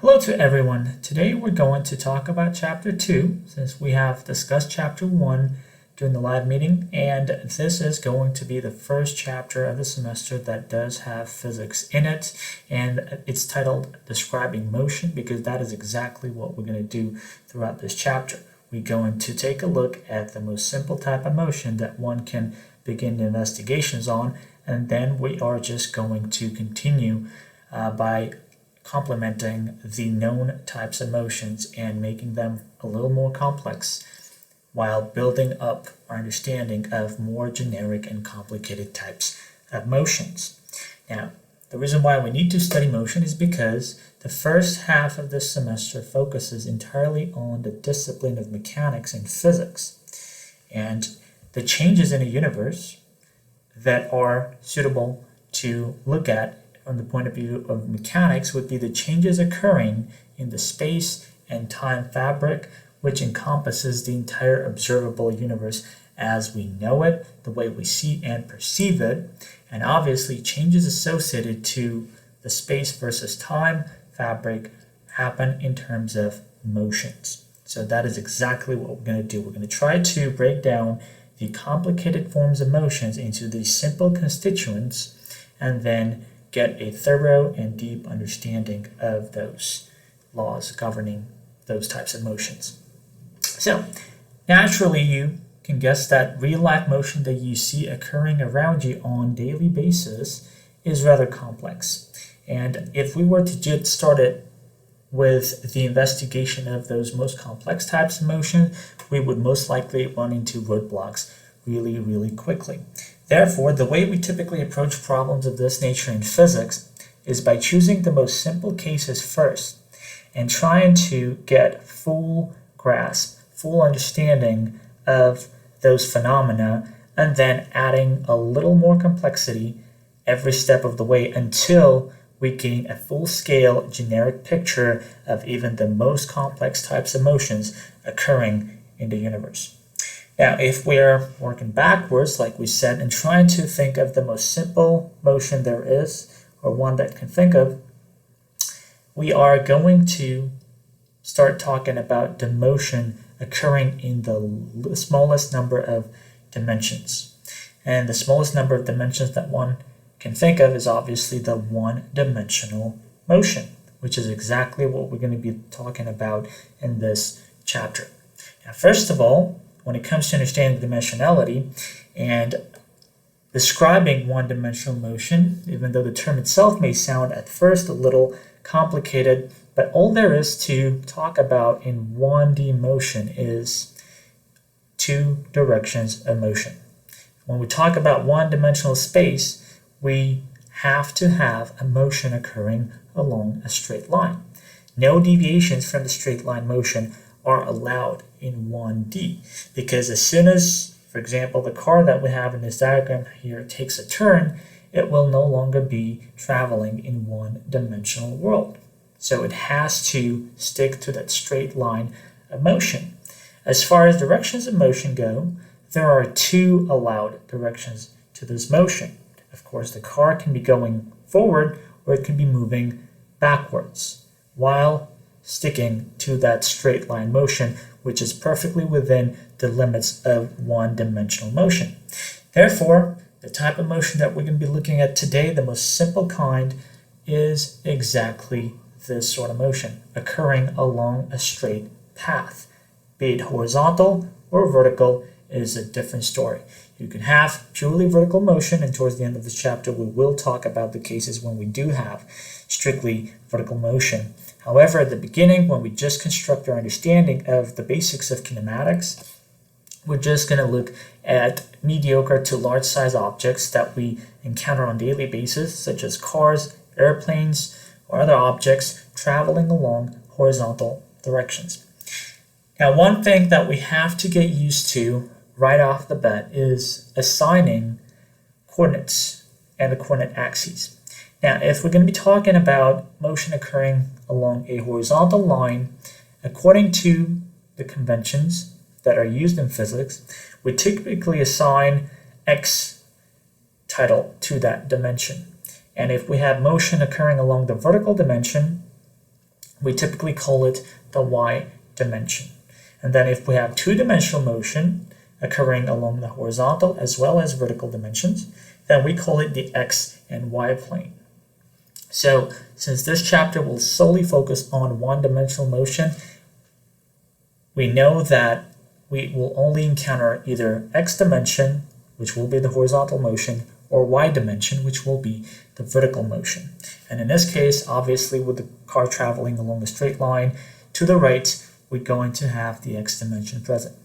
Hello to everyone. Today we're going to talk about Chapter 2 since we have discussed Chapter 1 during the live meeting, and this is going to be the first chapter of the semester that does have physics in it, and it's titled Describing Motion because that is exactly what we're going to do throughout this chapter. We're going to take a look at the most simple type of motion that one can begin investigations on, and then we are just going to continue by complementing the known types of motions and making them a little more complex while building up our understanding of more generic and complicated types of motions. Now, the reason why we need to study motion is because the first half of this semester focuses entirely on the discipline of mechanics and physics, and the changes in a universe that are suitable to look at from the point of view of mechanics would be the changes occurring in the space and time fabric, which encompasses the entire observable universe as we know it, the way we see and perceive it, and obviously changes associated to the space versus time fabric happen in terms of motions. So that is exactly what we're going to do. We're going to try to break down the complicated forms of motions into these simple constituents and then get a thorough and deep understanding of those laws governing those types of motions. So, naturally, you can guess that real-life motion that you see occurring around you on a daily basis is rather complex. And if we were to get started with the investigation of those most complex types of motion, we would most likely run into roadblocks really quickly. Therefore, the way we typically approach problems of this nature in physics is by choosing the most simple cases first and trying to get full grasp, full understanding of those phenomena, and then adding a little more complexity every step of the way until we gain a full-scale generic picture of even the most complex types of motions occurring in the universe. Now, if we're working backwards, like we said, and trying to think of the most simple motion there is, or one that can think of, we are going to start talking about the motion occurring in the smallest number of dimensions. And the smallest number of dimensions that one can think of is obviously the one-dimensional motion, which is exactly what we're going to be talking about in this chapter. Now, first of all, when it comes to understanding dimensionality and describing one-dimensional motion, even though the term itself may sound at first a little complicated, but all there is to talk about in 1D motion is two directions of motion. When we talk about one-dimensional space, we have to have a motion occurring along a straight line. No deviations from the straight line motion are allowed in 1D, because as soon as, for example, the car that we have in this diagram here takes a turn, it will no longer be traveling in one-dimensional world. So it has to stick to that straight line of motion. As far as directions of motion go, there are two allowed directions to this motion. Of course, the car can be going forward or it can be moving backwards while sticking to that straight line motion, which is perfectly within the limits of one-dimensional motion. Therefore, the type of motion that we're going to be looking at today, the most simple kind, is exactly this sort of motion, occurring along a straight path. Be it horizontal or vertical is a different story. You can have purely vertical motion, and towards the end of this chapter we will talk about the cases when we do have strictly vertical motion. However, at the beginning, when we just construct our understanding of the basics of kinematics, we're just going to look at mediocre to large size objects that we encounter on a daily basis, such as cars, airplanes, or other objects traveling along horizontal directions. Now, one thing that we have to get used to right off the bat is assigning coordinates and the coordinate axes. Now, if we're going to be talking about motion occurring along a horizontal line, according to the conventions that are used in physics, we typically assign x title to that dimension. And if we have motion occurring along the vertical dimension, we typically call it the y dimension. And then if we have two-dimensional motion occurring along the horizontal as well as vertical dimensions, then we call it the x and y plane. So since this chapter will solely focus on one-dimensional motion, we know that we will only encounter either x dimension, which will be the horizontal motion, or y dimension, which will be the vertical motion. And in this case, obviously with the car traveling along a straight line to the right, we're going to have the x dimension present.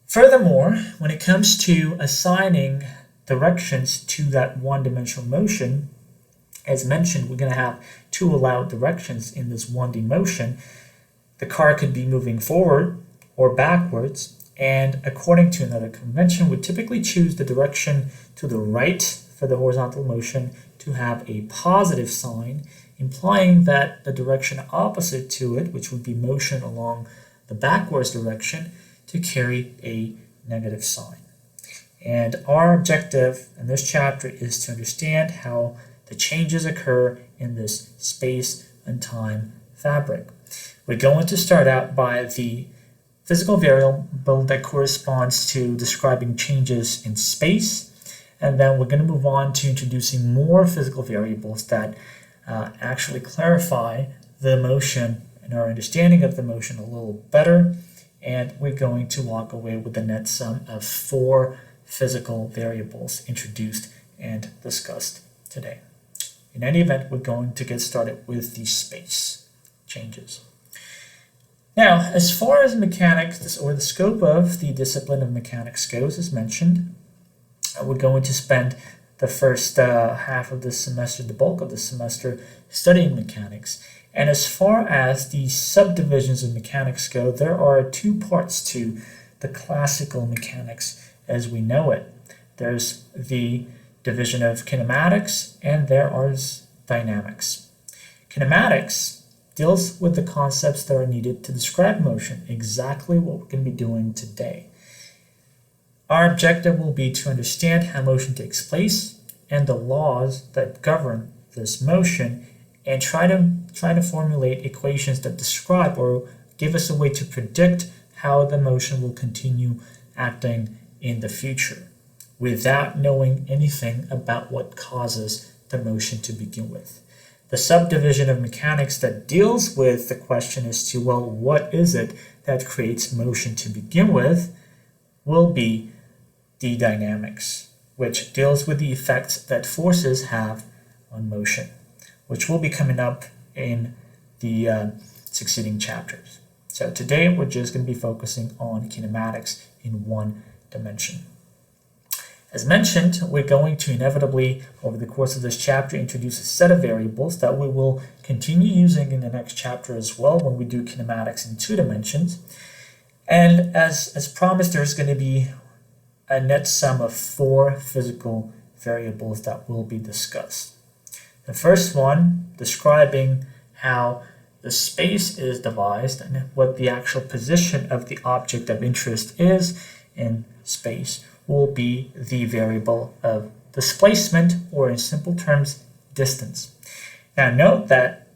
Furthermore, when it comes to assigning directions to that one-dimensional motion, as mentioned, we're going to have two allowed directions in this 1D motion. The car could be moving forward or backwards, and according to another convention, we typically choose the direction to the right for the horizontal motion to have a positive sign, implying that the direction opposite to it, which would be motion along the backwards direction, to carry a negative sign. And our objective in this chapter is to understand how the changes occur in this space and time fabric. We're going to start out by the physical variable that corresponds to describing changes in space, and then we're going to move on to introducing more physical variables that actually clarify the motion and our understanding of the motion a little better, and we're going to walk away with the net sum of 4 physical variables introduced and discussed today. In any event, we're going to get started with the space changes. Now, as far as mechanics, or the scope of the discipline of mechanics goes, as mentioned, we're going to spend the first half of this semester, the bulk of the semester, studying mechanics. And as far as the subdivisions of mechanics go, there are 2 parts to the classical mechanics as we know it. There's the division of kinematics, and there is dynamics. Kinematics deals with the concepts that are needed to describe motion, exactly what we're going to be doing today. Our objective will be to understand how motion takes place and the laws that govern this motion, and try to formulate equations that describe or give us a way to predict how the motion will continue acting in the future, without knowing anything about what causes the motion to begin with. The subdivision of mechanics that deals with the question as to, well, what is it that creates motion to begin with, will be the dynamics, which deals with the effects that forces have on motion, which will be coming up in the succeeding chapters. So today we're just going to be focusing on kinematics in one dimension. As mentioned, we're going to inevitably, over the course of this chapter, introduce a set of variables that we will continue using in the next chapter as well when we do kinematics in 2 dimensions. And as promised, there's going to be a net sum of 4 physical variables that will be discussed. The first one, describing how the space is devised and what the actual position of the object of interest is in space, will be the variable of displacement, or in simple terms, distance. Now note that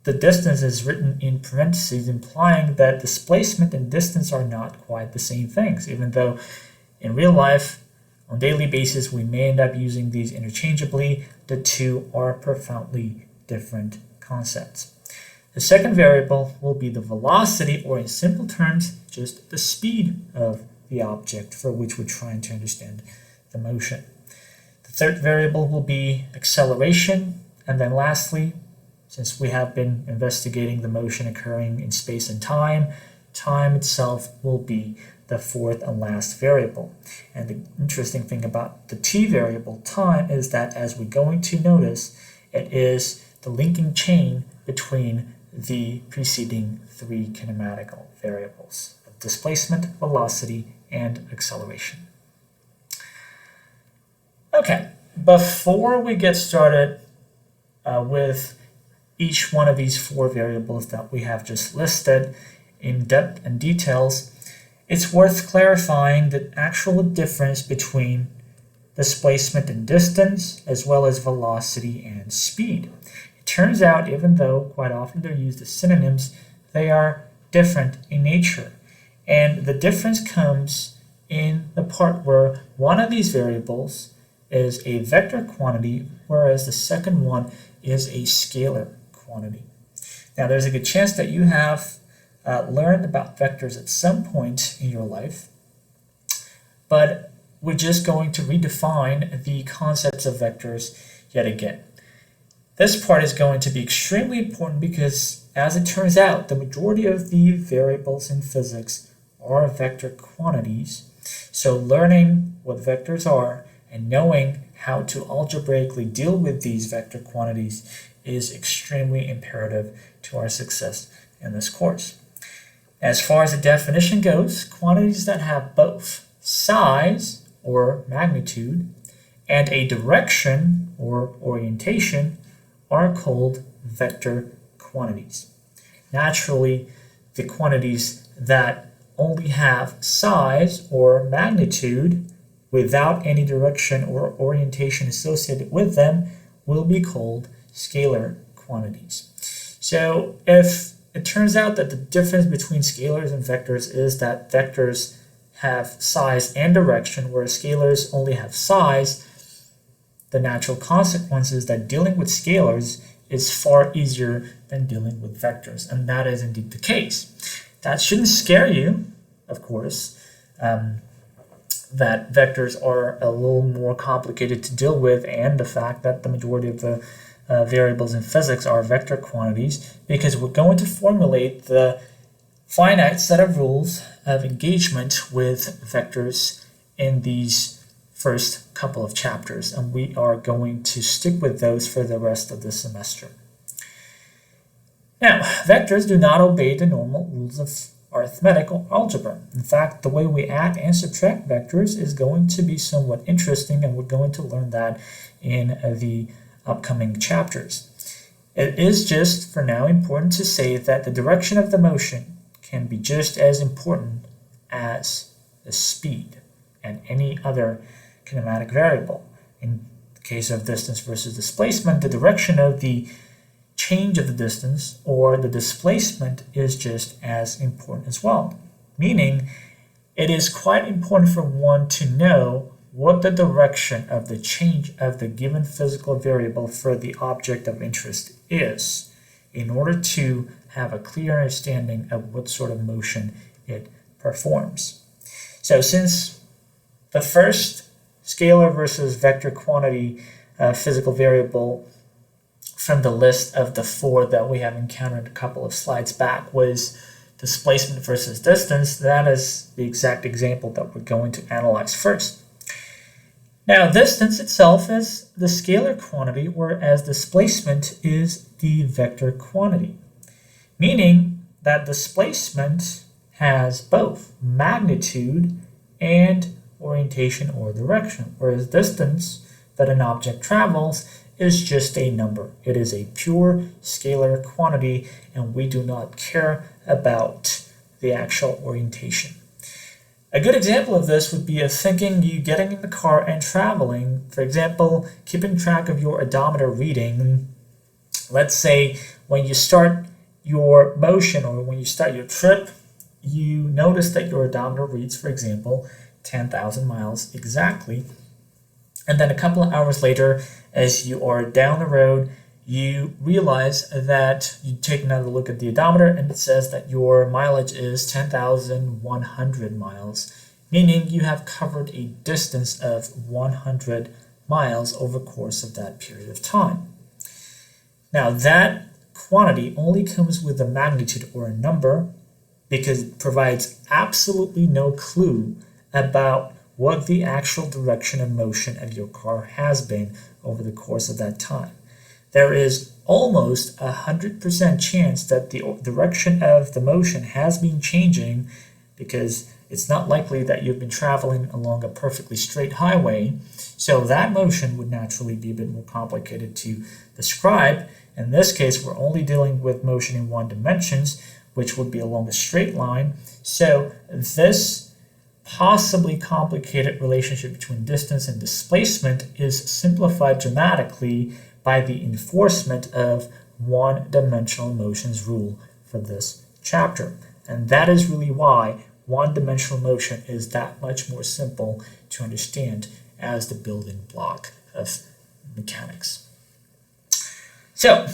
the distance is written in parentheses, implying that displacement and distance are not quite the same things, even though in real life, on a daily basis, we may end up using these interchangeably. The two are profoundly different concepts. The second variable will be the velocity, or in simple terms, just the speed of the object for which we're trying to understand the motion. The third variable will be acceleration, and then lastly, since we have been investigating the motion occurring in space and time, time itself will be the fourth and last variable. And the interesting thing about the t variable, time, is that, as we're going to notice, it is the linking chain between the preceding 3 kinematical variables of displacement, velocity, and acceleration. Okay, before we get started with each one of these 4 variables that we have just listed in depth and details, it's worth clarifying the actual difference between displacement and distance, as well as velocity and speed. In turns out, even though quite often they're used as synonyms, they are different in nature. And the difference comes in the part where one of these variables is a vector quantity, whereas the second one is a scalar quantity. Now, there's a good chance that you have learned about vectors at some point in your life, but we're just going to redefine the concepts of vectors yet again. This part is going to be extremely important because, as it turns out, the majority of the variables in physics are vector quantities. So learning what vectors are and knowing how to algebraically deal with these vector quantities is extremely imperative to our success in this course. As far as the definition goes, quantities that have both size or magnitude and a direction or orientation are called vector quantities. Naturally, the quantities that only have size or magnitude without any direction or orientation associated with them will be called scalar quantities. So if it turns out that the difference between scalars and vectors is that vectors have size and direction, whereas scalars only have size, the natural consequence is that dealing with scalars is far easier than dealing with vectors, and that is indeed the case. That shouldn't scare you, of course, that vectors are a little more complicated to deal with, and the fact that the majority of the variables in physics are vector quantities, because we're going to formulate the finite set of rules of engagement with vectors in these first couple of chapters, and we are going to stick with those for the rest of the semester. Now, vectors do not obey the normal rules of arithmetic or algebra. In fact, the way we add and subtract vectors is going to be somewhat interesting, and we're going to learn that in the upcoming chapters. It is just, for now, important to say that the direction of the motion can be just as important as the speed and any other kinematic variable. In the case of distance versus displacement, the direction of the change of the distance or the displacement is just as important as well. Meaning, it is quite important for one to know what the direction of the change of the given physical variable for the object of interest is, in order to have a clear understanding of what sort of motion it performs. So since the first scalar versus vector quantity physical variable from the list of the four that we have encountered a couple of slides back was displacement versus distance, that is the exact example that we're going to analyze first. Now, distance itself is the scalar quantity, whereas displacement is the vector quantity, meaning that displacement has both magnitude and orientation or direction, whereas distance that an object travels is just a number. It is a pure scalar quantity, and we do not care about the actual orientation. A good example of this would be you getting in the car and traveling. For example, keeping track of your odometer reading. Let's say when you start your motion or when you start your trip, you notice that your odometer reads, for example, 10,000 miles exactly. And then a couple of hours later, as you are down the road, you realize that you take another look at the odometer and it says that your mileage is 10,100 miles, meaning you have covered a distance of 100 miles over the course of that period of time. Now, that quantity only comes with a magnitude or a number because it provides absolutely no clue about what the actual direction of motion of your car has been over the course of that time. There is almost 100% chance that the direction of the motion has been changing, because it's not likely that you've been traveling along a perfectly straight highway, so that motion would naturally be a bit more complicated to describe. In this case, we're only dealing with motion in one dimension, which would be along a straight line, so this possibly complicated relationship between distance and displacement is simplified dramatically by the enforcement of one-dimensional motion's rule for this chapter. And that is really why one-dimensional motion is that much more simple to understand as the building block of mechanics. So,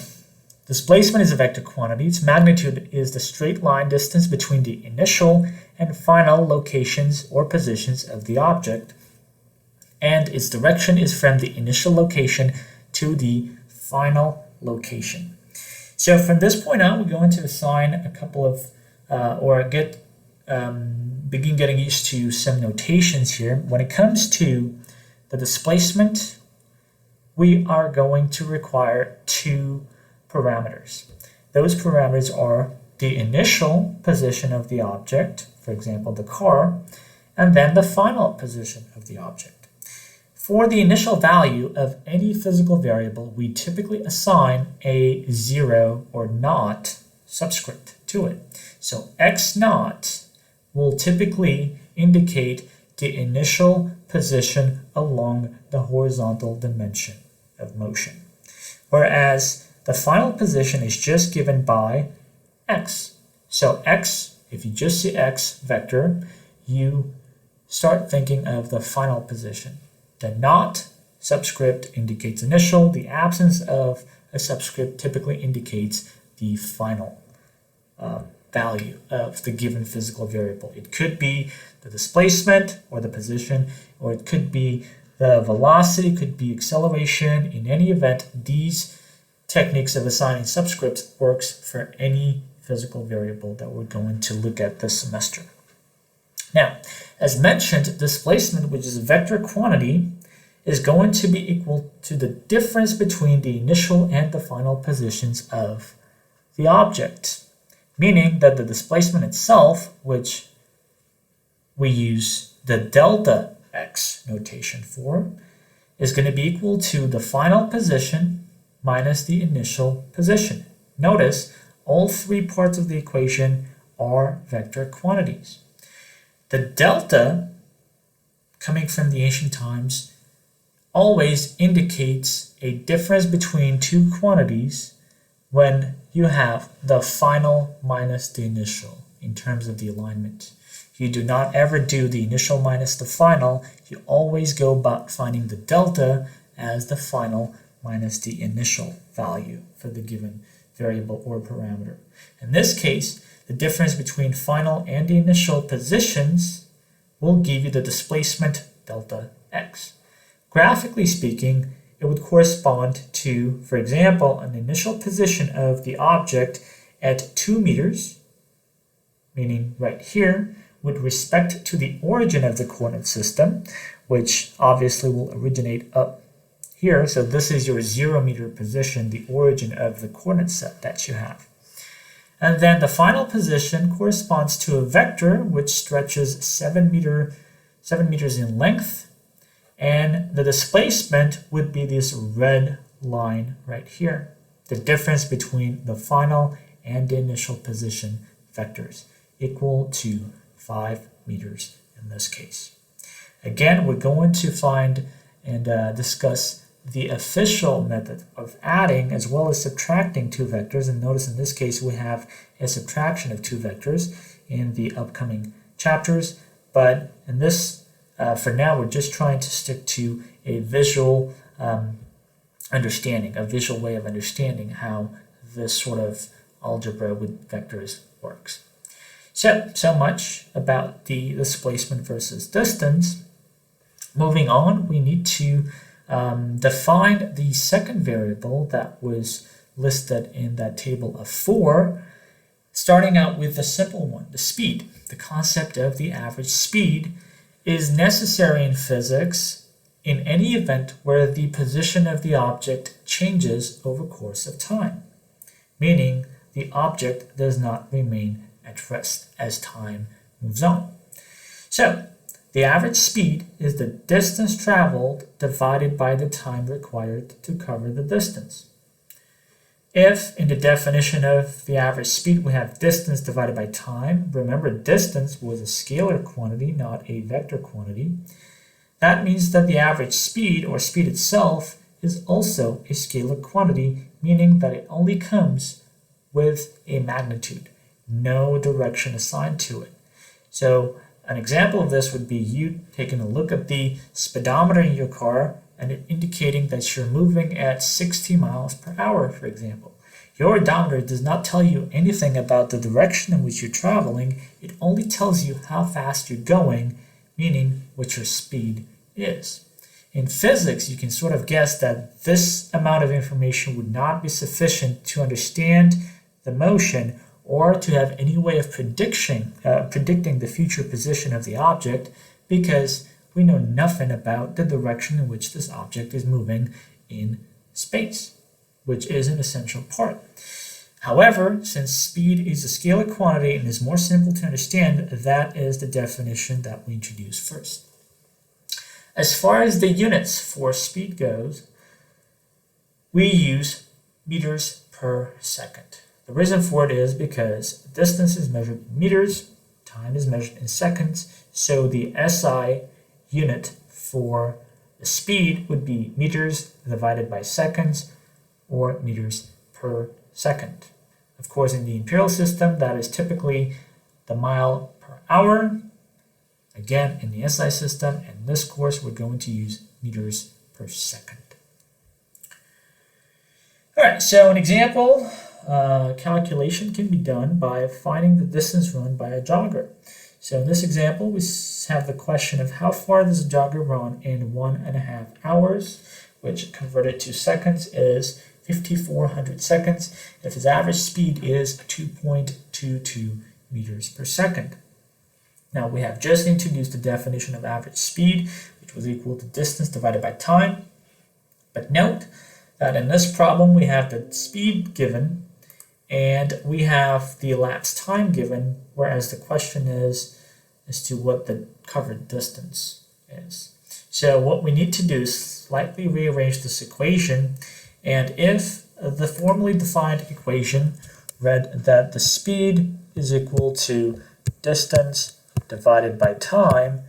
displacement is a vector quantity. Its magnitude is the straight line distance between the initial and final locations or positions of the object, and its direction is from the initial location to the final location. So from this point on, we're going to assign a couple of, begin getting used to some notations here. When it comes to the displacement, we are going to require two parameters. Those parameters are the initial position of the object, for example, the car, and then the final position of the object. For the initial value of any physical variable, we typically assign a 0 or naught subscript to it. So x naught will typically indicate the initial position along the horizontal dimension of motion, whereas the final position is just given by x. So x, if you just see x vector, you start thinking of the final position. The naught subscript indicates initial. The absence of a subscript typically indicates the final value of the given physical variable. It could be the displacement or the position, or it could be the velocity, could be acceleration. In any event, these techniques of assigning subscripts works for any physical variable that we're going to look at this semester. Now, as mentioned, displacement, which is a vector quantity, is going to be equal to the difference between the initial and the final positions of the object, meaning that the displacement itself, which we use the delta x notation for, is going to be equal to the final position minus the initial position. Notice all three parts of the equation are vector quantities. The delta, coming from the ancient times, always indicates a difference between two quantities when you have the final minus the initial in terms of the alignment. You do not ever do the initial minus the final. You always go about finding the delta as the final minus the initial value for the given variable or parameter. In this case, the difference between final and the initial positions will give you the displacement delta x. Graphically speaking, it would correspond to, for example, an initial position of the object at 2 meters, meaning right here, with respect to the origin of the coordinate system, which obviously will originate up here. So this is your 0 meter position, the origin of the coordinate set that you have. And then the final position corresponds to a vector which stretches 7 meters in length, and the displacement would be this red line right here, the difference between the final and the initial position vectors, equal to 5 meters in this case. Again, we're going to find and discuss the official method of adding as well as subtracting two vectors, and notice in this case we have a subtraction of two vectors in the upcoming chapters, but in this for now we're just trying to stick to a visual understanding, a visual way of understanding how this sort of algebra with vectors works. So much about the displacement versus distance. Moving on, we need to define the second variable that was listed in that table of 4, starting out with the simple one, the speed. The concept of the average speed is necessary in physics in any event where the position of the object changes over course of time, meaning the object does not remain at rest as time moves on. So, the average speed is the distance traveled divided by the time required to cover the distance. If, in the definition of the average speed, we have distance divided by time, remember distance was a scalar quantity, not a vector quantity, that means that the average speed, or speed itself, is also a scalar quantity, meaning that it only comes with a magnitude, no direction assigned to it. So an example of this would be you taking a look at the speedometer in your car and it indicating that you're moving at 60 miles per hour, for example. Your odometer does not tell you anything about the direction in which you're traveling. It only tells you how fast you're going, meaning what your speed is. In physics, you can sort of guess that this amount of information would not be sufficient to understand the motion or to have any way of predicting the future position of the object, because we know nothing about the direction in which this object is moving in space, which is an essential part. However, since speed is a scalar quantity and is more simple to understand, that is the definition that we introduce first. As far as the units for speed goes, we use meters per second. The reason for it is because distance is measured in meters, time is measured in seconds, so the SI unit for the speed would be meters divided by seconds, or meters per second. Of course, in the imperial system, that is typically the mile per hour. Again, in the SI system, in this course, we're going to use meters per second. All right, so an example calculation can be done by finding the distance run by a jogger. So in this example, we have the question of how far does a jogger run in 1.5 hours, which converted to seconds is 5,400 seconds if his average speed is 2.22 meters per second. Now we have just introduced the definition of average speed, which was equal to distance divided by time. But note that in this problem we have the speed given and we have the elapsed time given, whereas the question is as to what the covered distance is. So what we need to do is slightly rearrange this equation, and if the formally defined equation read that the speed is equal to distance divided by time,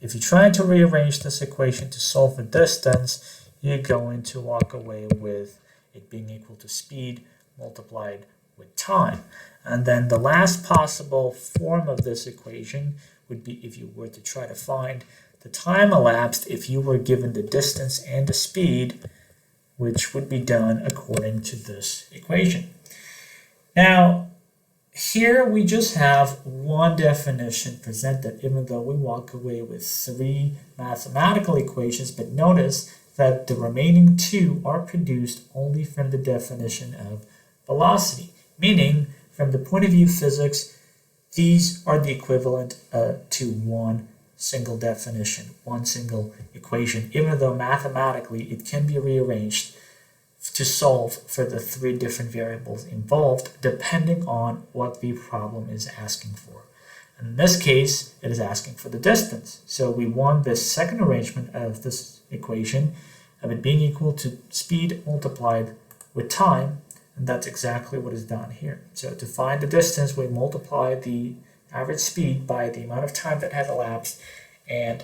if you're trying to rearrange this equation to solve the distance, you're going to walk away with it being equal to speed multiplied with time. And then the last possible form of this equation would be if you were to try to find the time elapsed if you were given the distance and the speed, which would be done according to this equation. Now, here we just have one definition presented, even though we walk away with 3 mathematical equations, but notice that the remaining 2 are produced only from the definition of velocity, meaning from the point of view of physics, these are the equivalent to one single definition, one single equation, even though mathematically it can be rearranged to solve for the 3 different variables involved depending on what the problem is asking for. In this case, it is asking for the distance. So we want this second arrangement of this equation of it being equal to speed multiplied with time, and that's exactly what is done here. So to find the distance, we multiply the average speed by the amount of time that has elapsed and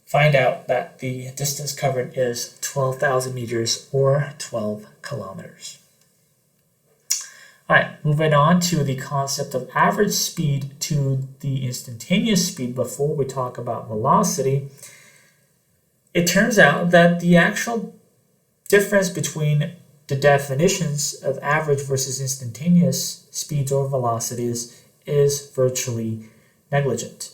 find out that the distance covered is 12,000 meters or 12 kilometers. All right, moving on to the concept of average speed to the instantaneous speed before we talk about velocity. It turns out that the actual difference between the definitions of average versus instantaneous speeds or velocities is virtually negligent.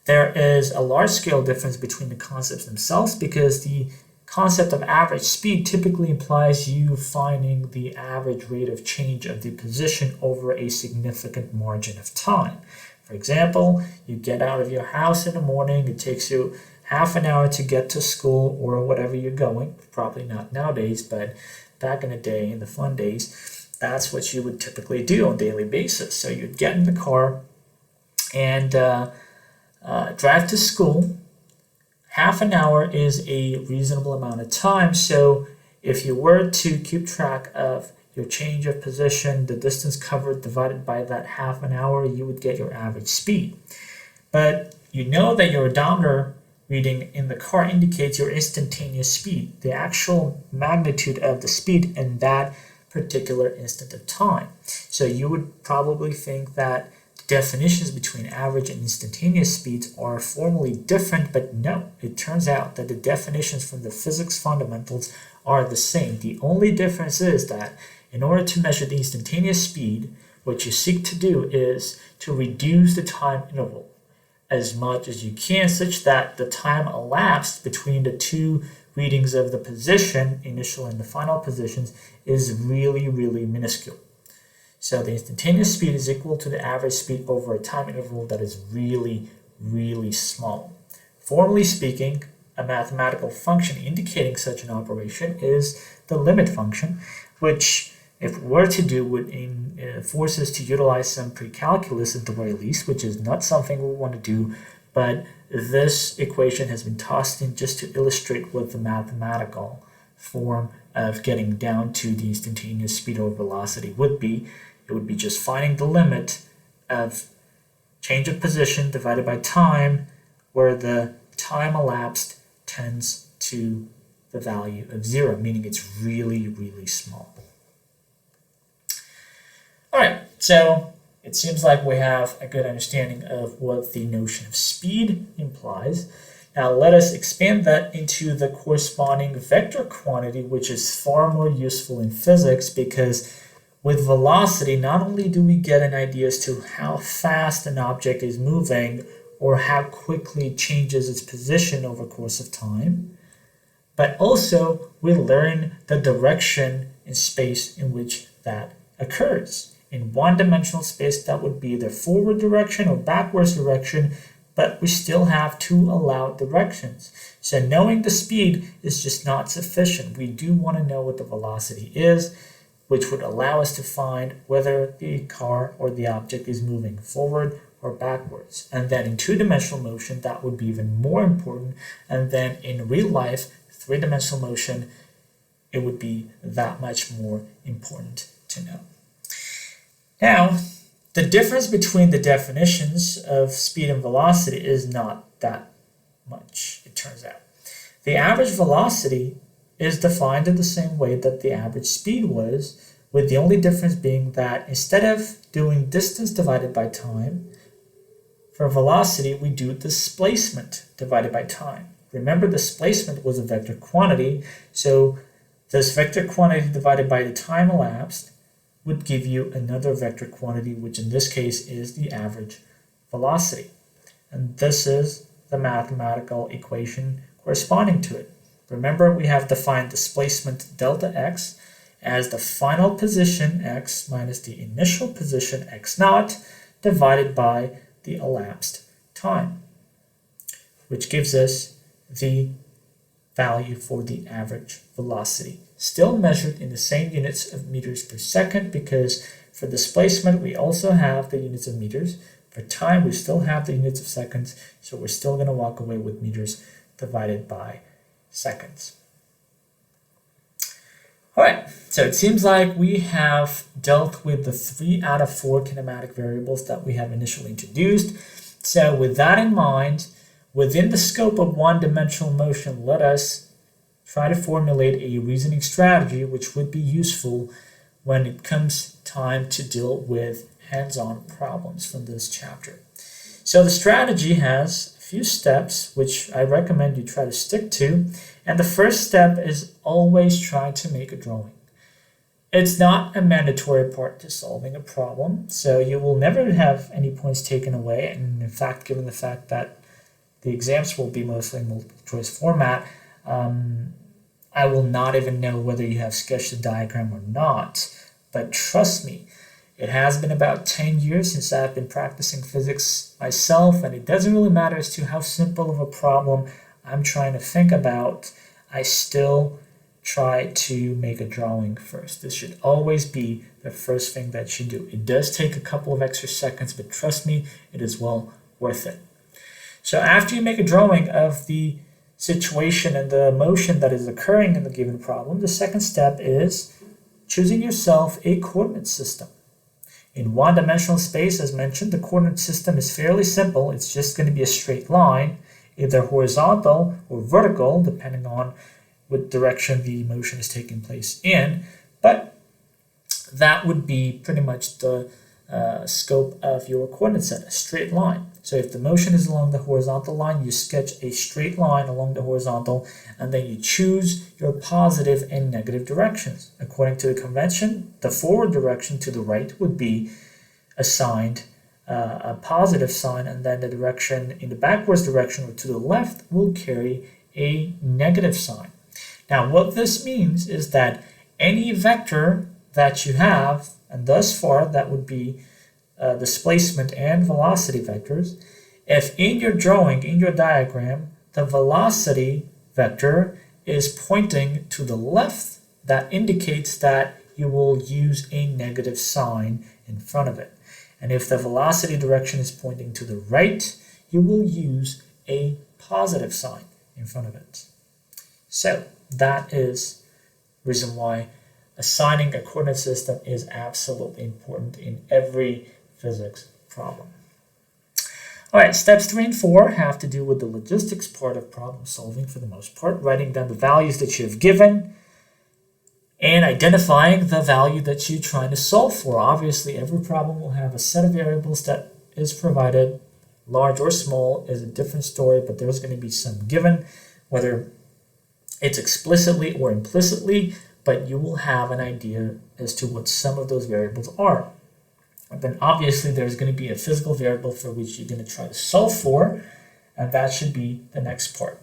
There is a large-scale difference between the concepts themselves because the concept of average speed typically implies you finding the average rate of change of the position over a significant margin of time. For example, you get out of your house in the morning, it takes you half an hour to get to school or whatever you're going, probably not nowadays, but back in the day, in the fun days, that's what you would typically do on a daily basis. So you'd get in the car and drive to school. Half an hour is a reasonable amount of time, so if you were to keep track of your change of position, the distance covered divided by that half an hour, you would get your average speed. But you know that your odometer reading in the car indicates your instantaneous speed, the actual magnitude of the speed in that particular instant of time. So you would probably think that definitions between average and instantaneous speeds are formally different, but no, it turns out that the definitions from the physics fundamentals are the same. The only difference is that in order to measure the instantaneous speed, what you seek to do is to reduce the time interval as much as you can, such that the time elapsed between the two readings of the position, initial and the final positions, is really, really minuscule. So the instantaneous speed is equal to the average speed over a time interval that is really, really small. Formally speaking, a mathematical function indicating such an operation is the limit function, which, if we were to do, would force us to utilize some pre-calculus at the very least, which is not something we want to do, but this equation has been tossed in just to illustrate what the mathematical form of getting down to the instantaneous speed over velocity would be. It would be just finding the limit of change of position divided by time, where the time elapsed tends to the value of 0, meaning it's really, really small. All right, so it seems like we have a good understanding of what the notion of speed implies. Now let us expand that into the corresponding vector quantity, which is far more useful in physics, because with velocity, not only do we get an idea as to how fast an object is moving or how quickly it changes its position over the course of time, but also we learn the direction in space in which that occurs. In one-dimensional space, that would be the forward direction or backwards direction, but we still have two allowed directions. So knowing the speed is just not sufficient. We do want to know what the velocity is, which would allow us to find whether the car or the object is moving forward or backwards. And then in two-dimensional motion, that would be even more important. And then in real life, three-dimensional motion, it would be that much more important to know. Now, the difference between the definitions of speed and velocity is not that much, it turns out. The average velocity is defined in the same way that the average speed was, with the only difference being that instead of doing distance divided by time, for velocity we do displacement divided by time. Remember, displacement was a vector quantity, so this vector quantity divided by the time elapsed would give you another vector quantity, which in this case is the average velocity. And this is the mathematical equation corresponding to it. Remember, we have defined displacement delta x as the final position x minus the initial position x naught divided by the elapsed time, which gives us the value for the average velocity, still measured in the same units of meters per second, because for displacement we also have the units of meters. For time we still have the units of seconds, so we're still going to walk away with meters divided by seconds. All right, so it seems like we have dealt with the 3 out of 4 kinematic variables that we have initially introduced. So with that in mind, within the scope of one-dimensional motion, let us try to formulate a reasoning strategy which would be useful when it comes time to deal with hands-on problems from this chapter. So the strategy has a few steps which I recommend you try to stick to, and the first step is always try to make a drawing. It's not a mandatory part to solving a problem, so you will never have any points taken away, and in fact, given the fact that the exams will be mostly in multiple choice format, I will not even know whether you have sketched a diagram or not. But trust me, it has been about 10 years since I've been practicing physics myself, and it doesn't really matter as to how simple of a problem I'm trying to think about. I still try to make a drawing first. This should always be the first thing that you do. It does take a couple of extra seconds, but trust me, it is well worth it. So after you make a drawing of the situation and the motion that is occurring in the given problem, the second step is choosing yourself a coordinate system. In one-dimensional space, as mentioned, the coordinate system is fairly simple. It's just going to be a straight line. either horizontal or vertical, depending on what direction the motion is taking place in. But that would be pretty much the scope of your coordinate set, a straight line. So if the motion is along the horizontal line, you sketch a straight line along the horizontal, and then you choose your positive and negative directions. According to the convention, the forward direction to the right would be assigned a positive sign, and then the direction in the backwards direction or to the left will carry a negative sign. Now, what this means is that any vector that you have, and thus far that would be displacement and velocity vectors, if in your drawing, in your diagram, the velocity vector is pointing to the left, that indicates that you will use a negative sign in front of it. And if the velocity direction is pointing to the right, you will use a positive sign in front of it. So that is the reason why assigning a coordinate system is absolutely important in every physics problem. All right, steps 3 and 4 have to do with the logistics part of problem solving for the most part, writing down the values that you have given and identifying the value that you're trying to solve for. Obviously, every problem will have a set of variables that is provided. Large or small is a different story, but there's going to be some given, whether it's explicitly or implicitly, but you will have an idea as to what some of those variables are. And then obviously there's going to be a physical variable for which you're going to try to solve for, and that should be the next part.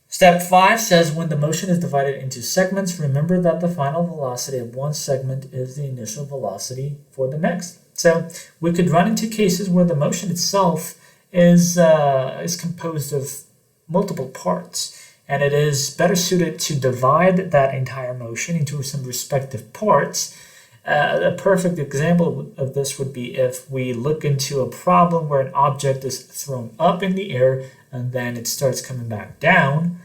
Step 5 says when the motion is divided into segments, remember that the final velocity of one segment is the initial velocity for the next. So we could run into cases where the motion itself is composed of multiple parts, and it is better suited to divide that entire motion into some respective parts. A perfect example of this would be if we look into a problem where an object is thrown up in the air and then it starts coming back down.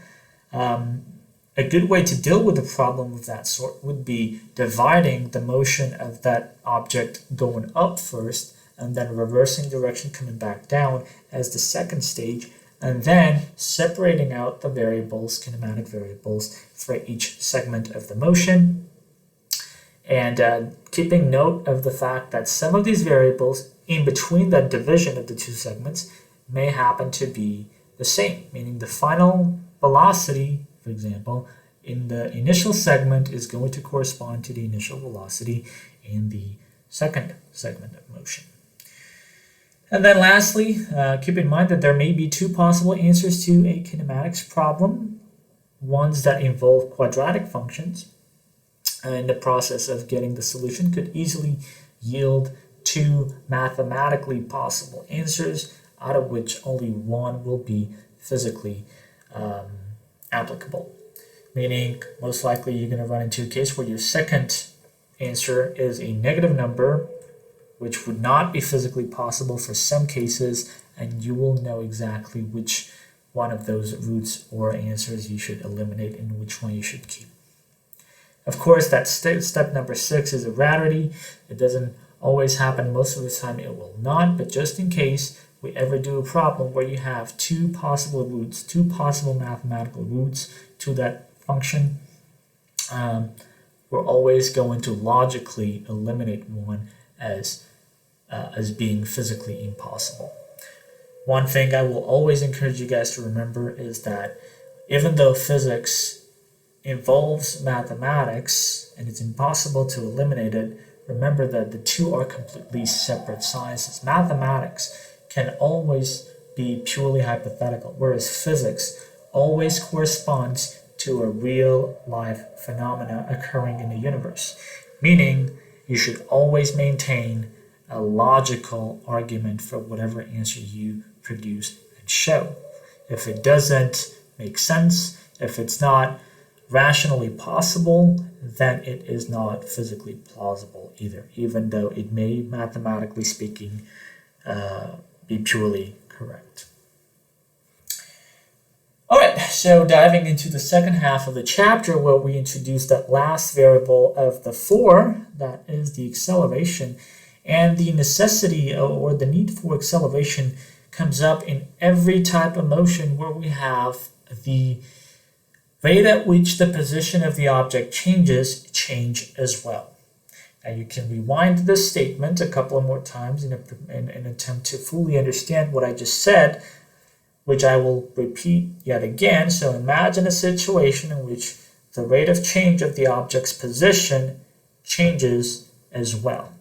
A good way to deal with a problem of that sort would be dividing the motion of that object going up first and then reversing direction coming back down as the second stage, and then separating out the variables, kinematic variables, for each segment of the motion. And keeping note of the fact that some of these variables in between that division of the two segments may happen to be the same, meaning the final velocity, for example, in the initial segment is going to correspond to the initial velocity in the second segment of motion. And then lastly, keep in mind that there may be two possible answers to a kinematics problem, ones that involve quadratic functions, and the process of getting the solution could easily yield two mathematically possible answers, out of which only one will be physically applicable. Meaning, most likely you're going to run into a case where your second answer is a negative number, which would not be physically possible for some cases, and you will know exactly which one of those roots or answers you should eliminate and which one you should keep. Of course, that step number 6 is a rarity. It doesn't always happen. Most of the time it will not, but just in case we ever do a problem where you have two possible roots, two possible mathematical roots to that function, we're always going to logically eliminate one as being physically impossible. One thing I will always encourage you guys to remember is that even though physics involves mathematics and it's impossible to eliminate it, remember that the two are completely separate sciences. Mathematics can always be purely hypothetical, whereas physics always corresponds to a real life phenomena occurring in the universe, meaning you should always maintain a logical argument for whatever answer you produce and show. If it doesn't make sense, if it's not rationally possible, then it is not physically plausible either, even though it may, mathematically speaking, be purely correct. All right, so diving into the second half of the chapter where we introduce that last variable of the 4, that is the acceleration, and the necessity or the need for acceleration comes up in every type of motion where we have the rate at which the position of the object change as well. Now you can rewind this statement a couple of more times in an attempt to fully understand what I just said, which I will repeat yet again. So imagine a situation in which the rate of change of the object's position changes as well.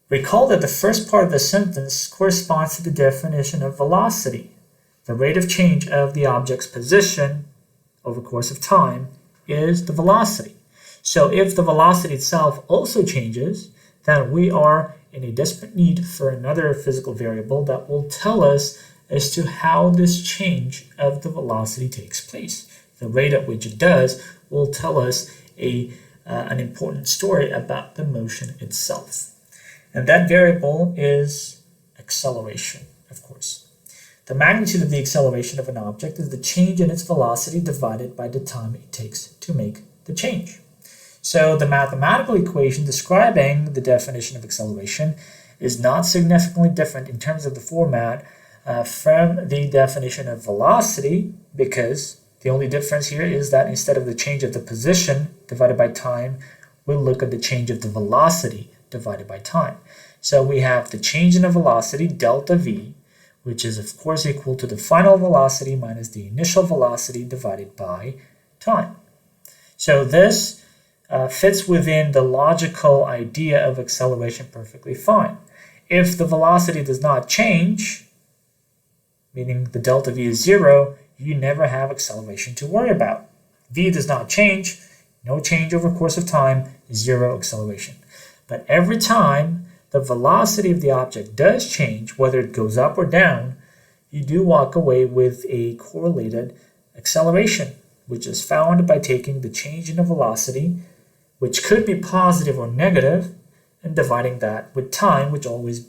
Recall that the first part of the sentence corresponds to the definition of velocity. The rate of change of the object's position over the course of time is the velocity. So if the velocity itself also changes, then we are in a desperate need for another physical variable that will tell us as to how this change of the velocity takes place. The rate at which it does will tell us an important story about the motion itself. And that variable is acceleration, of course. The magnitude of the acceleration of an object is the change in its velocity divided by the time it takes to make the change. So the mathematical equation describing the definition of acceleration is not significantly different in terms of the format from the definition of velocity, because the only difference here is that instead of the change of the position divided by time, we'll look at the change of the velocity divided by time. So we have the change in the velocity, delta v, which is of course equal to the final velocity minus the initial velocity divided by time. So this fits within the logical idea of acceleration perfectly fine. If the velocity does not change, meaning the delta v is 0, you never have acceleration to worry about. V does not change, no change over the course of time, 0 acceleration. But every time the velocity of the object does change, whether it goes up or down, you do walk away with a correlated acceleration, which is found by taking the change in the velocity, which could be positive or negative, and dividing that with time, which always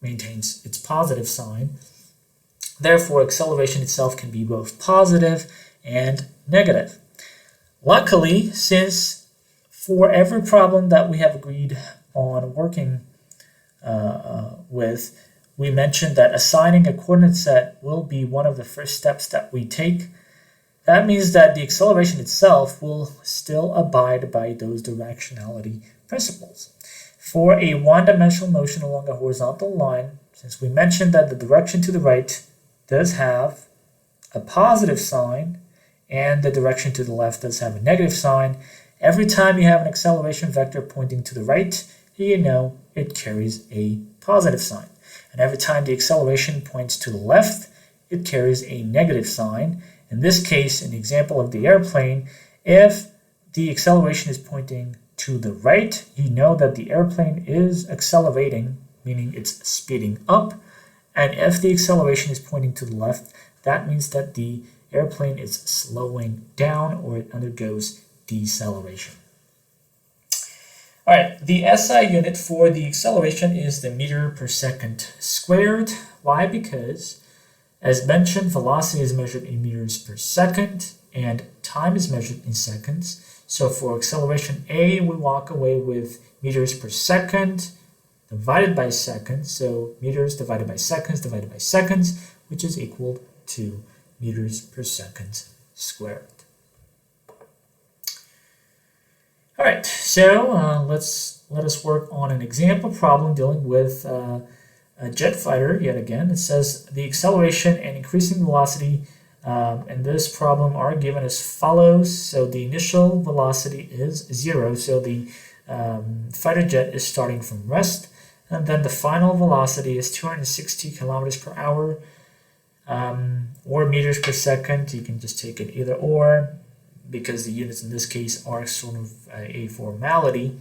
maintains its positive sign. Therefore, acceleration itself can be both positive and negative. Luckily, since for every problem that we have agreed on working with, we mentioned that assigning a coordinate set will be one of the first steps that we take. That means that the acceleration itself will still abide by those directionality principles. For a one-dimensional motion along a horizontal line, since we mentioned that the direction to the right does have a positive sign and the direction to the left does have a negative sign, every time you have an acceleration vector pointing to the right, you know it carries a positive sign. And every time the acceleration points to the left, it carries a negative sign. In this case, in the example of the airplane, if the acceleration is pointing to the right, you know that the airplane is accelerating, meaning it's speeding up. And if the acceleration is pointing to the left, that means that the airplane is slowing down or it undergoes deceleration. All right, the SI unit for the acceleration is the meter per second squared. Why? Because, as mentioned, velocity is measured in meters per second and time is measured in seconds. So for acceleration A, we walk away with meters per second divided by seconds. So meters divided by seconds, which is equal to meters per second squared. All right, so let us work on an example problem dealing with a jet fighter yet again. It says the acceleration and increasing velocity in this problem are given as follows. So the initial velocity is 0, so the fighter jet is starting from rest, and then the final velocity is 260 kilometers per hour or meters per second. You can just take it either or, because the units in this case are sort of a formality.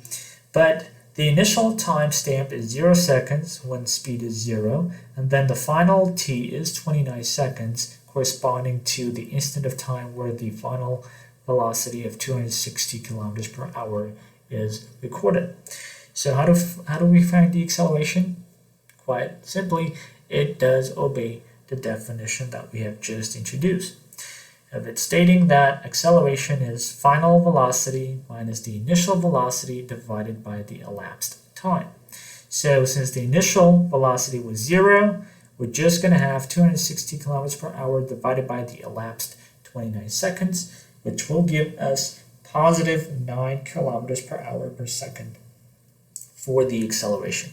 But the initial time stamp is 0 seconds when speed is 0, and then the final t is 29 seconds, corresponding to the instant of time where the final velocity of 260 kilometers per hour is recorded. So how do we find the acceleration? Quite simply, it does obey the definition that we have just introduced. Of it stating that acceleration is final velocity minus the initial velocity divided by the elapsed time. So since the initial velocity was 0, we're just going to have 260 kilometers per hour divided by the elapsed 29 seconds, which will give us positive 9 kilometers per hour per second for the acceleration.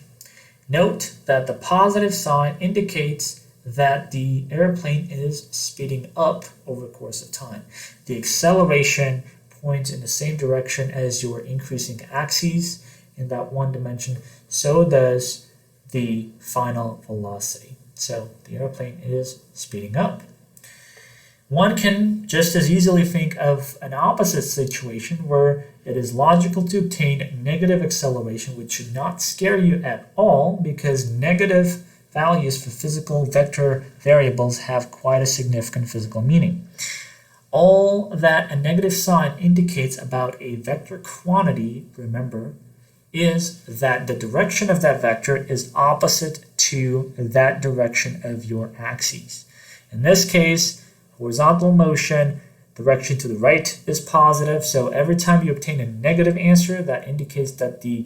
Note that the positive sign indicates that the airplane is speeding up over the course of time. The acceleration points in the same direction as your increasing axes in that one dimension. So does the final velocity. So the airplane is speeding up. One can just as easily think of an opposite situation where it is logical to obtain negative acceleration, which should not scare you at all because negative values for physical vector variables have quite a significant physical meaning. All that a negative sign indicates about a vector quantity, remember, is that the direction of that vector is opposite to that direction of your axes. In this case, horizontal motion, direction to the right is positive, so every time you obtain a negative answer, that indicates that the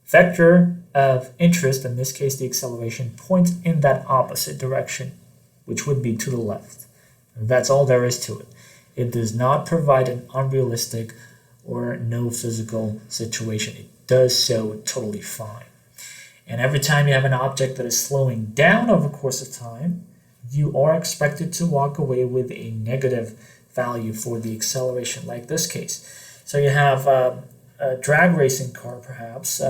vector of interest, in this case the acceleration, points in that opposite direction, which would be to the left. That's all there is to it. It does not provide an unrealistic or no physical situation. It does so totally fine. And every time you have an object that is slowing down over the course of time, you are expected to walk away with a negative value for the acceleration, like this case. So you have a drag racing car, perhaps,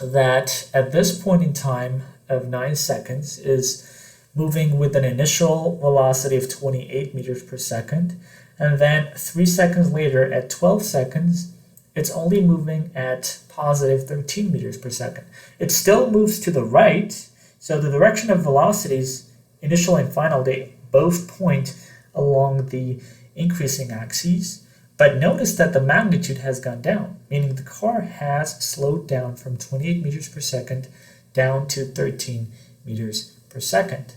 that at this point in time of 9 seconds is moving with an initial velocity of 28 meters per second, and then 3 seconds later at 12 seconds, it's only moving at positive 13 meters per second. It still moves to the right, so the direction of velocities, initial and final, they both point along the increasing axes, but notice that the magnitude has gone down, meaning the car has slowed down from 28 meters per second down to 13 meters per second.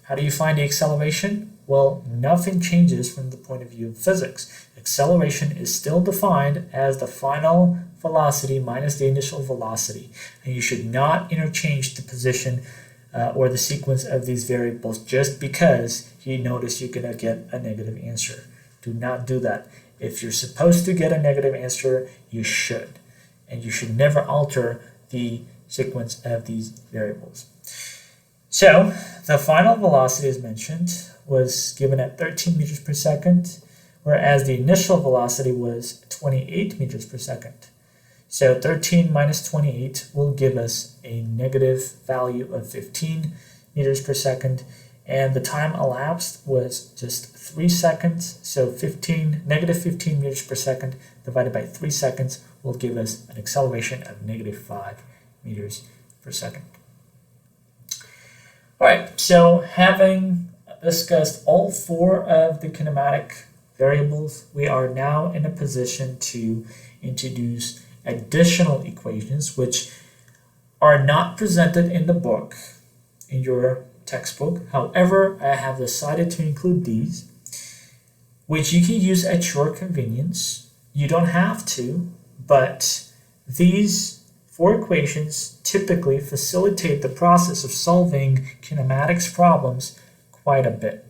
How do you find the acceleration? Well, nothing changes from the point of view of physics. Acceleration is still defined as the final velocity minus the initial velocity, and you should not interchange the position or the sequence of these variables just because you notice you're going to get a negative answer. Do not do that. If you're supposed to get a negative answer, you should. And you should never alter the sequence of these variables. So the final velocity, as mentioned, was given at 13 meters per second, whereas the initial velocity was 28 meters per second. So 13 minus 28 will give us a negative value of 15 meters per second, and the time elapsed was just 3 seconds. So negative 15 meters per second divided by 3 seconds will give us an acceleration of negative 5 meters per second. All right, so having discussed all 4 of the kinematic variables, we are now in a position to introduce additional equations which are not presented in the book, in your textbook. However, I have decided to include these, which you can use at your convenience. You don't have to, but these 4 equations typically facilitate the process of solving kinematics problems quite a bit.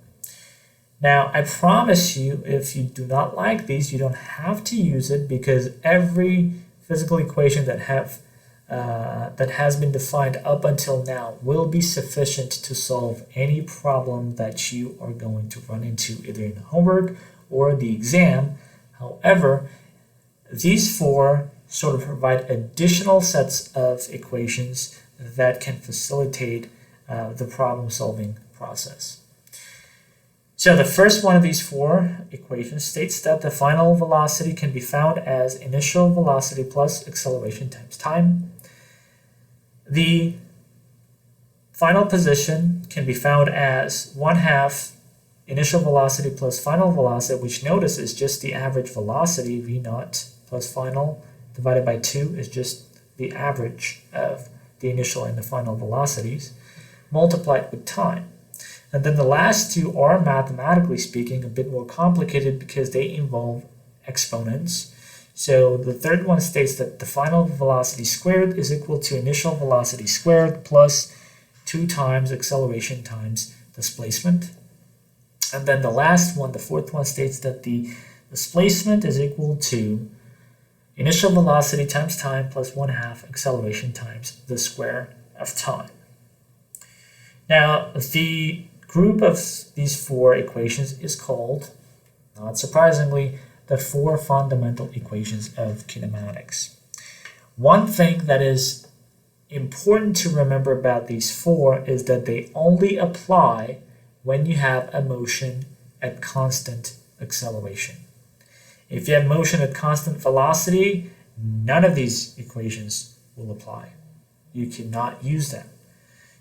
Now, I promise you, if you do not like these, you don't have to use it because every physical equation that has been defined up until now will be sufficient to solve any problem that you are going to run into either in homework or the exam. However, these 4 sort of provide additional sets of equations that can facilitate the problem-solving process. So the first one of these 4 equations states that the final velocity can be found as initial velocity plus acceleration times time. The final position can be found as 1/2 initial velocity plus final velocity, which notice is just the average velocity, v0 plus final divided by 2 is just the average of the initial and the final velocities, multiplied with time. And then the last 2 are, mathematically speaking, a bit more complicated because they involve exponents. So the third one states that the final velocity squared is equal to initial velocity squared plus 2 times acceleration times displacement. And then the last one, the fourth one, states that the displacement is equal to initial velocity times time plus 1/2 acceleration times the square of time. Now, the group of these 4 equations is called, not surprisingly, the 4 fundamental equations of kinematics. One thing that is important to remember about these 4 is that they only apply when you have a motion at constant acceleration. If you have motion at constant velocity, none of these equations will apply. You cannot use them.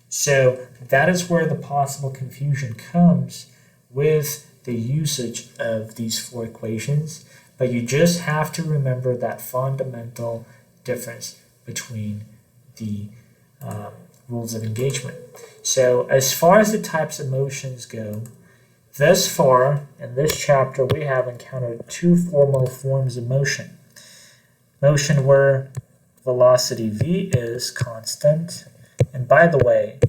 So that is where the possible confusion comes with the usage of these 4 equations, but you just have to remember that fundamental difference between the rules of engagement. So as far as the types of motions go, thus far in this chapter we have encountered 2 formal forms of motion. Motion where velocity v is constant, and by the way,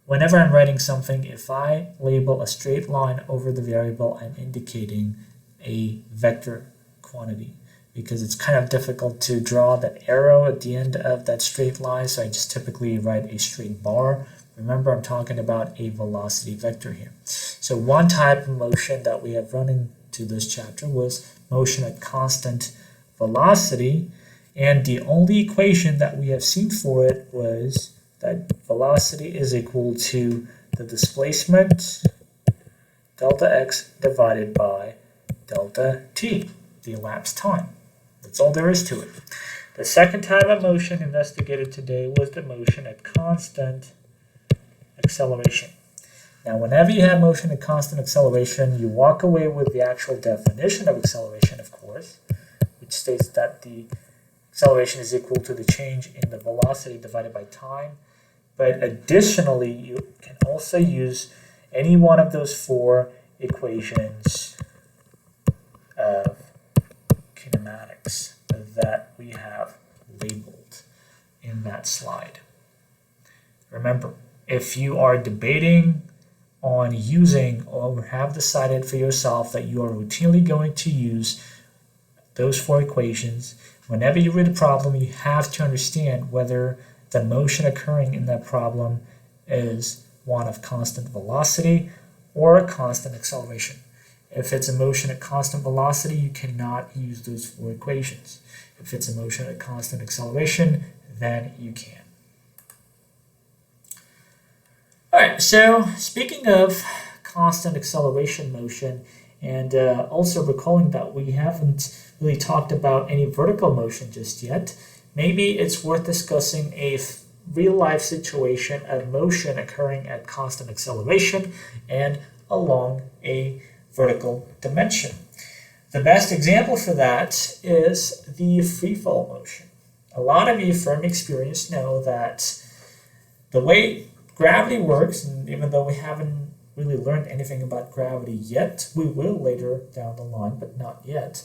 whenever I'm writing something, if I label a straight line over the variable, I'm indicating a vector quantity, because it's kind of difficult to draw that arrow at the end of that straight line, so I just typically write a straight bar. Remember, I'm talking about a velocity vector here. So one type of motion that we have run into this chapter was motion at constant velocity, and the only equation that we have seen for it was that velocity is equal to the displacement delta x divided by delta t, the elapsed time. That's all there is to it. The second type of motion investigated today was the motion at constant acceleration. Now, whenever you have motion at constant acceleration, you walk away with the actual definition of acceleration, of course, which states that the acceleration is equal to the change in the velocity divided by time. But additionally, you can also use any one of those 4 equations of kinematics that we have labeled in that slide. Remember, if you are debating on using or have decided for yourself that you are routinely going to use those 4 equations, whenever you read a problem, you have to understand whether the motion occurring in that problem is one of constant velocity or a constant acceleration. If it's a motion at constant velocity, you cannot use those 4 equations. If it's a motion at constant acceleration, then you can. Alright, so speaking of constant acceleration motion, and also recalling that we haven't really talked about any vertical motion just yet, maybe it's worth discussing a real-life situation of motion occurring at constant acceleration and along a vertical dimension. The best example for that is the free-fall motion. A lot of you from experience know that the way gravity works, and even though we haven't really learned anything about gravity yet, we will later down the line, but not yet,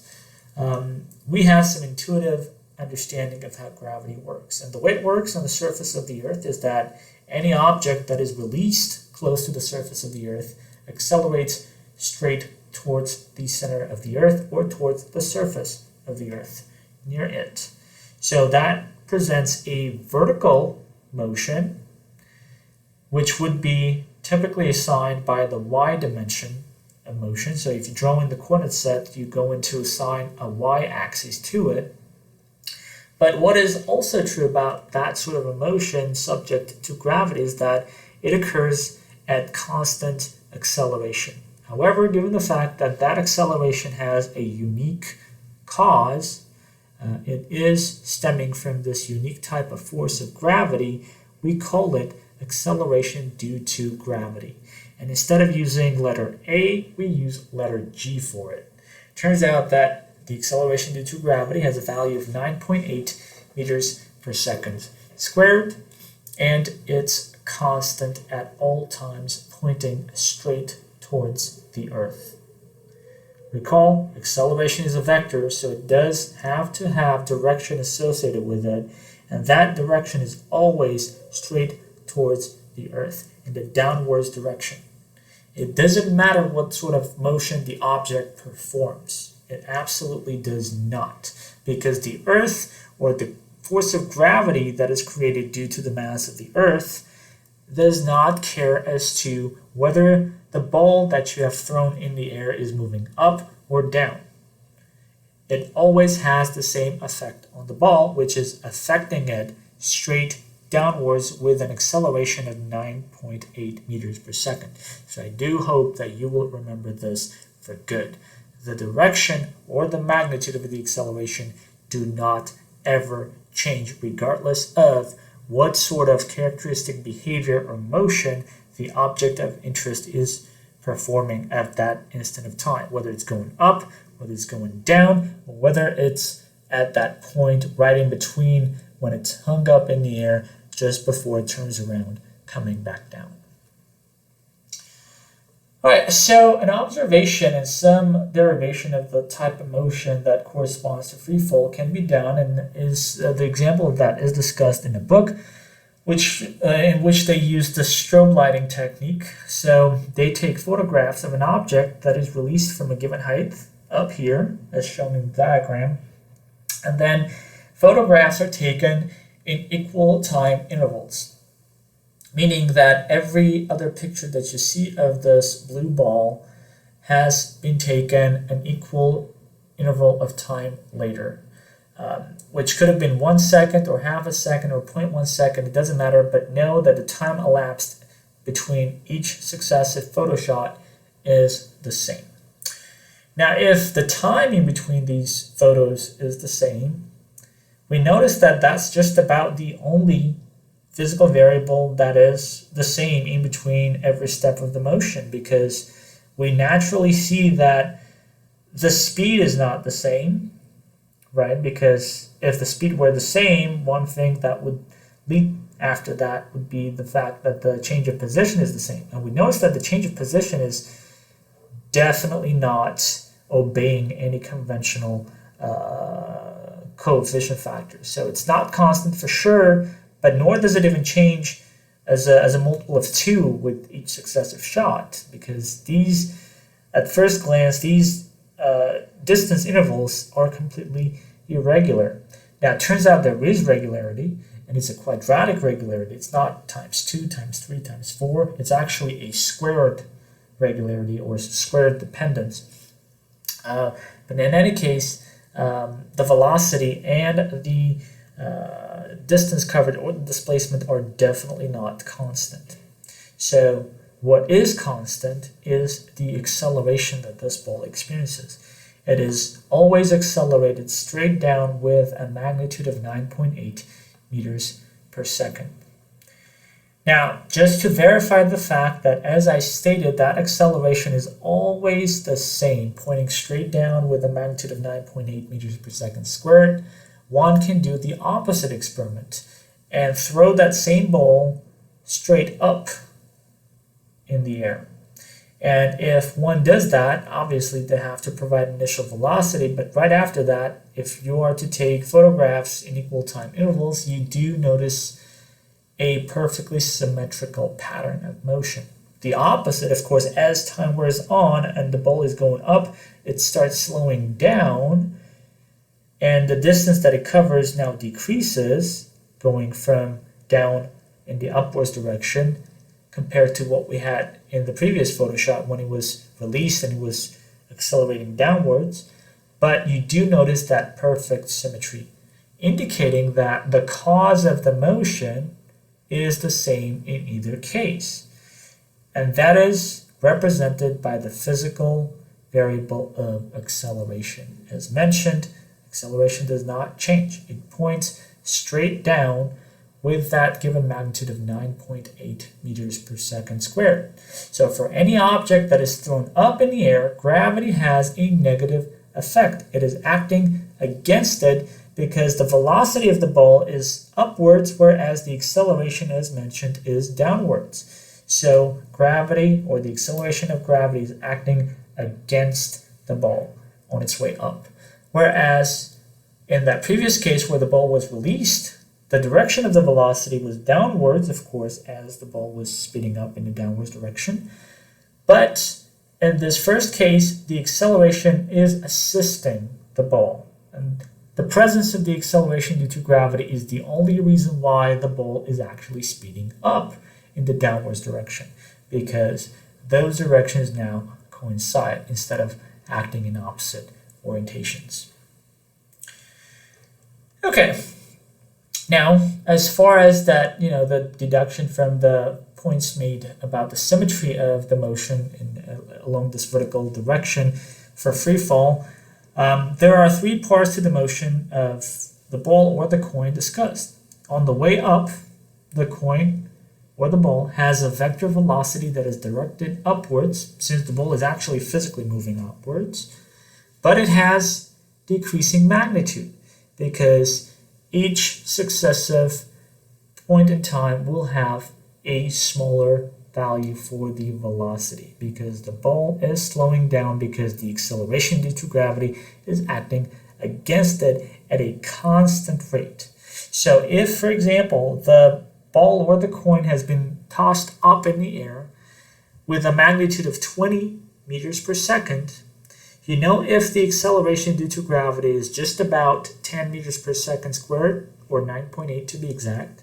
we have some intuitive understanding of how gravity works. And the way it works on the surface of the Earth is that any object that is released close to the surface of the Earth accelerates straight towards the center of the Earth or towards the surface of the Earth near it. So that presents a vertical motion, which would be typically assigned by the y dimension of motion. So if you draw in the coordinate set, you go into assign a y-axis to it. But what is also true about that sort of a motion subject to gravity is that it occurs at constant acceleration. However, given the fact that that acceleration has a unique cause, it is stemming from this unique type of force of gravity, we call it acceleration due to gravity. And instead of using letter A, we use letter G for it. Turns out that the acceleration due to gravity has a value of 9.8 meters per second squared, and it's constant at all times, pointing straight towards the Earth. Recall, acceleration is a vector, so it does have to have direction associated with it, and that direction is always straight towards the Earth, in the downwards direction. It doesn't matter what sort of motion the object performs. It absolutely does not, because the Earth, or the force of gravity that is created due to the mass of the Earth, does not care as to whether the ball that you have thrown in the air is moving up or down. It always has the same effect on the ball, which is affecting it straight downwards with an acceleration of 9.8 meters per second. So I do hope that you will remember this for good. The direction or the magnitude of the acceleration do not ever change, regardless of what sort of characteristic behavior or motion the object of interest is performing at that instant of time, whether it's going up, whether it's going down, or whether it's at that point right in between when it's hung up in the air just before it turns around, coming back down. All right, so an observation and some derivation of the type of motion that corresponds to free fall can be done, and is the example of that is discussed in a book, in which they use the strobe lighting technique. So they take photographs of an object that is released from a given height up here, as shown in the diagram, and then photographs are taken in equal time intervals, meaning that every other picture that you see of this blue ball has been taken an equal interval of time later, which could have been 1 second or half a second or 0.1 second, it doesn't matter, but know that the time elapsed between each successive photo shot is the same. Now, if the time in between these photos is the same, we notice that that's just about the only physical variable that is the same in between every step of the motion, because we naturally see that the speed is not the same, right? Because if the speed were the same, one thing that would lead after that would be the fact that the change of position is the same. And we notice that the change of position is definitely not obeying any conventional coefficient factors. So it's not constant for sure, but nor does it even change as a multiple of 2 with each successive shot, because these, at first glance, these distance intervals are completely irregular. Now, it turns out there is regularity, and it's a quadratic regularity. It's not times 2, times 3, times 4. It's actually a squared regularity or squared dependence. But in any case, the velocity and the distance covered or the displacement are definitely not constant. So what is constant is the acceleration that this ball experiences. It is always accelerated straight down with a magnitude of 9.8 meters per second. Now, just to verify the fact that, as I stated, that acceleration is always the same, pointing straight down with a magnitude of 9.8 meters per second squared, one can do the opposite experiment and throw that same ball straight up in the air. And if one does that, obviously they have to provide initial velocity, but right after that, if you are to take photographs in equal time intervals, you do notice a perfectly symmetrical pattern of motion. The opposite, of course, as time wears on and the ball is going up, it starts slowing down, and the distance that it covers now decreases, going from down in the upwards direction compared to what we had in the previous photo shot when it was released and it was accelerating downwards. But you do notice that perfect symmetry, indicating that the cause of the motion is the same in either case. And that is represented by the physical variable of acceleration. As mentioned, acceleration does not change. It points straight down with that given magnitude of 9.8 meters per second squared. So for any object that is thrown up in the air, gravity has a negative effect. It is acting against it because the velocity of the ball is upwards, whereas the acceleration, as mentioned, is downwards. So gravity, or the acceleration of gravity, is acting against the ball on its way up. Whereas in that previous case where the ball was released, the direction of the velocity was downwards, of course, as the ball was speeding up in the downwards direction. But in this first case, the acceleration is assisting the ball. And the presence of the acceleration due to gravity is the only reason why the ball is actually speeding up in the downwards direction, because those directions now coincide instead of acting in opposite orientations. Okay, now as far as that, the deduction from the points made about the symmetry of the motion along this vertical direction for free fall, there are three parts to the motion of the ball or the coin discussed. On the way up, the coin or the ball has a vector velocity that is directed upwards, since the ball is actually physically moving upwards, but it has decreasing magnitude because each successive point in time will have a smaller value for the velocity because the ball is slowing down because the acceleration due to gravity is acting against it at a constant rate. So if, for example, the ball or the coin has been tossed up in the air with a magnitude of 20 meters per second, if the acceleration due to gravity is just about 10 meters per second squared, or 9.8 to be exact,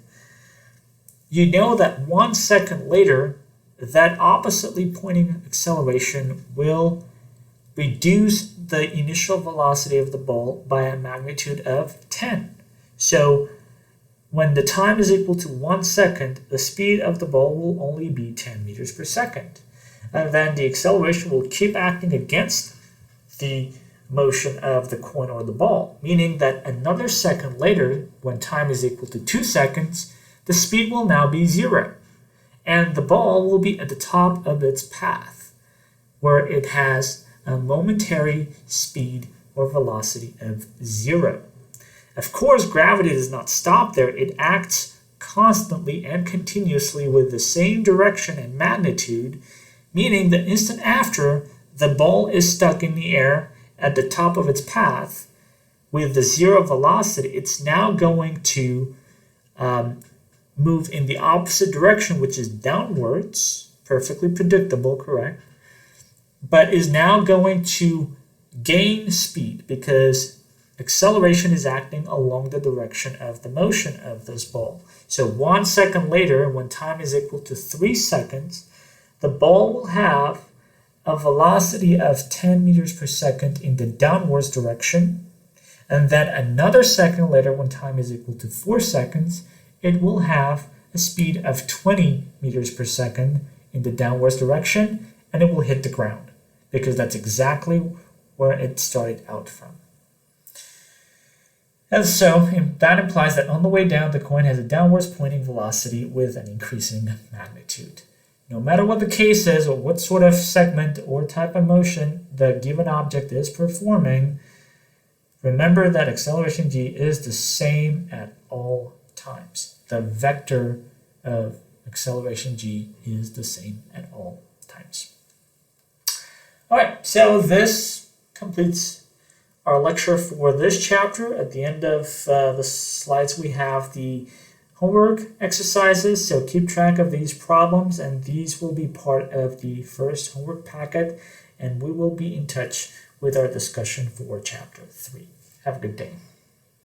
that 1 second later, that oppositely pointing acceleration will reduce the initial velocity of the ball by a magnitude of 10. So when the time is equal to 1 second, the speed of the ball will only be 10 meters per second. And then the acceleration will keep acting against the motion of the coin or the ball, meaning that another second later, when time is equal to 2 seconds, the speed will now be 0. And the ball will be at the top of its path, where it has a momentary speed or velocity of 0. Of course, gravity does not stop there. It acts constantly and continuously with the same direction and magnitude, meaning the instant after the ball is stuck in the air at the top of its path with the 0 velocity, it's now going to move in the opposite direction, which is downwards, perfectly predictable, correct? But is now going to gain speed because acceleration is acting along the direction of the motion of this ball. So 1 second later, when time is equal to 3 seconds, the ball will have a velocity of 10 meters per second in the downwards direction. And then another second later, when time is equal to 4 seconds, it will have a speed of 20 meters per second in the downwards direction, and it will hit the ground because that's exactly where it started out from. And so that implies that on the way down, the coin has a downwards pointing velocity with an increasing magnitude. No matter what the case is or what sort of segment or type of motion the given object is performing, remember that acceleration g is the same at all times. The vector of acceleration g is the same at all times. All right, so this completes our lecture for this chapter. At the end of the slides, we have the homework exercises, so keep track of these problems, and these will be part of the first homework packet, and we will be in touch with our discussion for chapter 3. Have a good day.